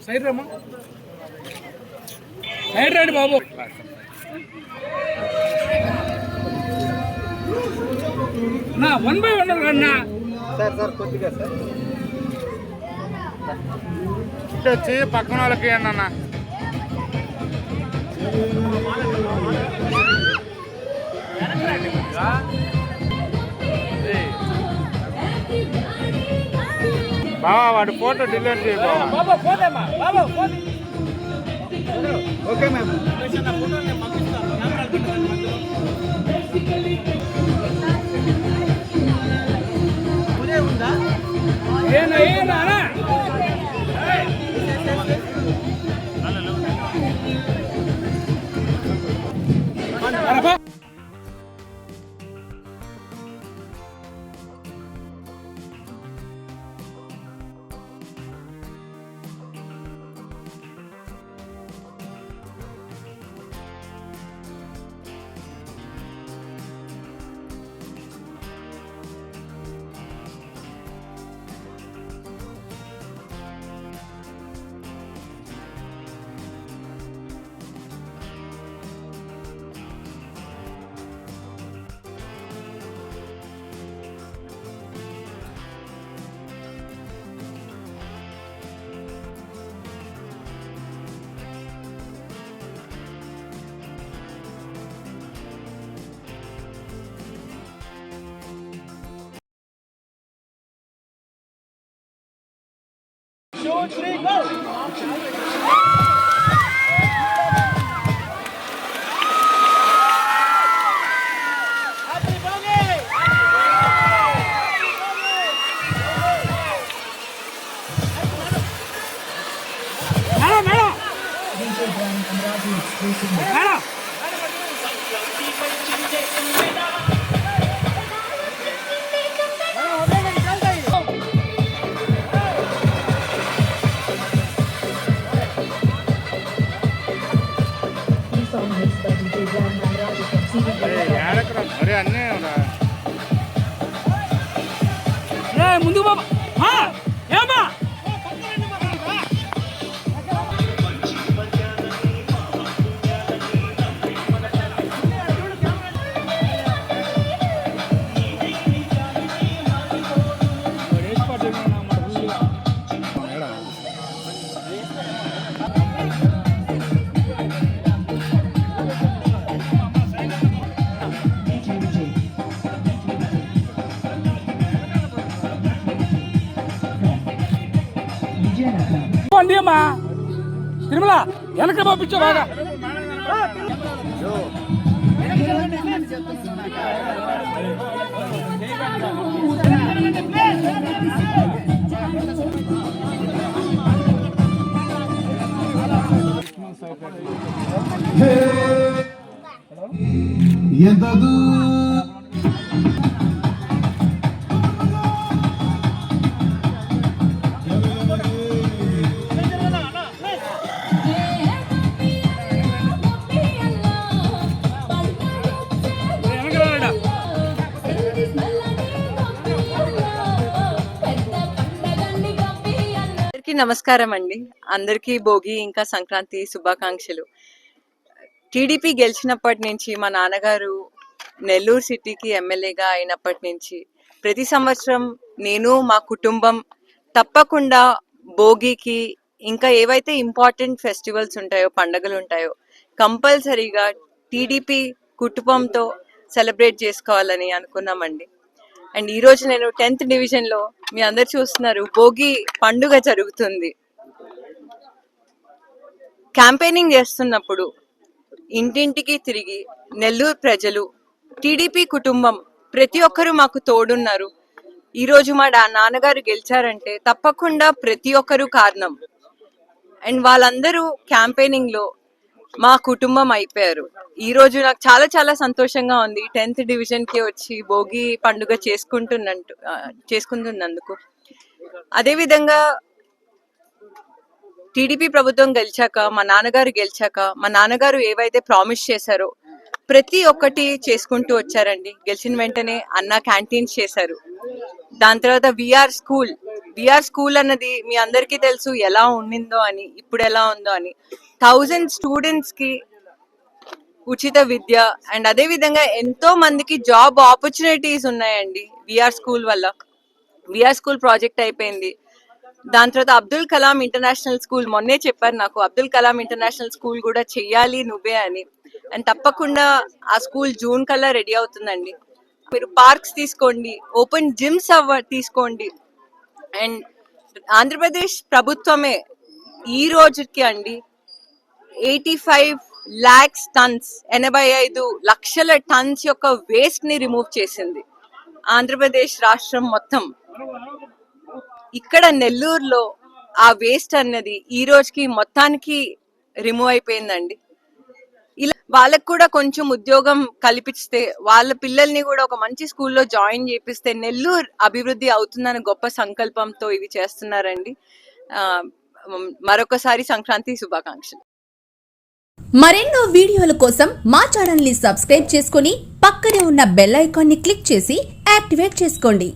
Side రమ్మా, side రండి బాబు. నా 1 by 1 అన్నా సార్ కొద్దిగా సార్ ఇటు వచ్చి పక్కన వాళ్ళకి అన్న బావా వాడు ఫోటో డిలీట్ చేయ ఓకే మ్యామ్. ముందు బాబా ఏమా అమ్మా తిరుమల వెనక పంపించా బాగా. ఎంతదు నమస్కారం అండి. అందరికీ భోగి ఇంకా సంక్రాంతి శుభాకాంక్షలు. టీడీపీ గెలిచినప్పటి నుంచి మా నాన్నగారు నెల్లూరు సిటీకి ఎమ్మెల్యేగా అయినప్పటి నుంచి ప్రతి సంవత్సరం నేను మా కుటుంబం తప్పకుండా భోగికి ఇంకా ఏవైతే ఇంపార్టెంట్ ఫెస్టివల్స్ ఉంటాయో పండుగలు ఉంటాయో కంపల్సరీగా టీడీపీ కుటుంబంతో సెలబ్రేట్ చేసుకోవాలని అనుకున్నామండి. అండ్ ఈరోజు నేను 10th డివిజన్లో మీ అందరు చూస్తున్నారు భోగి పండుగ జరుగుతుంది. క్యాంపెయినింగ్ చేస్తున్నప్పుడు ఇంటింటికి తిరిగి నెల్లూరు ప్రజలు టీడీపీ కుటుంబం ప్రతి ఒక్కరూ మాకు తోడున్నారు. ఈరోజు మా నాన్నగారు గెలిచారంటే తప్పకుండా ప్రతి ఒక్కరూ కారణం. అండ్ వాళ్ళందరూ క్యాంపెయినింగ్లో మా కుటుంబం అయిపోయారు. ఈరోజు నాకు చాలా చాలా సంతోషంగా ఉంది 10th డివిజన్కి వచ్చి భోగి పండుగ చేసుకుంటున్నందుకు. అదేవిధంగా టీడీపీ ప్రభుత్వం గెలిచాక మా నాన్నగారు ఏవైతే ప్రామిస్ చేశారో ప్రతి ఒక్కటి చేసుకుంటూ వచ్చారండి. గెలిచిన వెంటనే అన్న క్యాంటీన్స్ చేశారు. దాని తర్వాత విఆర్ స్కూల్ అన్నది మీ అందరికీ తెలుసు ఎలా ఉండిందో అని, ఇప్పుడు ఎలా ఉందో అని. 1000 స్టూడెంట్స్ కి ఉచిత విద్య అండ్ అదే విధంగా ఎంతో మందికి జాబ్ ఆపర్చునిటీస్ ఉన్నాయండి విఆర్ స్కూల్ వల్ల. విఆర్ స్కూల్ ప్రాజెక్ట్ అయిపోయింది. దాని తర్వాత అబ్దుల్ కలాం ఇంటర్నేషనల్ స్కూల్, మొన్నే చెప్పారు నాకు అబ్దుల్ కలాం ఇంటర్నేషనల్ స్కూల్ కూడా చెయ్యాలి నువ్వే అని. అండ్ తప్పకుండా ఆ స్కూల్ జూన్ కల్లా రెడీ అవుతుందండి. మీరు పార్క్స్ తీసుకోండి, ఓపెన్ జిమ్స్ తీసుకోండి. అండ్ ఆంధ్రప్రదేశ్ ప్రభుత్వమే ఈ రోజుకి అండి 85 lakhs టన్స్ 85 లక్షల టన్స్ యొక్క వేస్ట్ ని రిమూవ్ చేసింది ఆంధ్రప్రదేశ్ రాష్ట్రం మొత్తం. ఇక్కడ నెల్లూరులో ఆ వేస్ట్ అన్నది ఈ రోజుకి మొత్తానికి రిమూవ్ అయిపోయిందండి. ఇలా వాళ్ళకు కూడా కొంచెం ఉద్యోగం కల్పిస్తే, వాళ్ళ పిల్లల్ని కూడా ఒక మంచి స్కూల్లో జాయిన్ చేపిస్తే నెల్లూరు అభివృద్ధి అవుతుందన్న గొప్ప సంకల్పంతో ఇవి చేస్తున్నారండి. మరొకసారి సంక్రాంతి శుభాకాంక్షలు. మరెన్నో వీడియోల కోసం మా ఛానల్ ని సబ్స్క్రైబ్ చేసుకుని పక్కనే ఉన్న బెల్ ఐకాన్ ని క్లిక్ చేసి యాక్టివేట్ చేసుకోండి.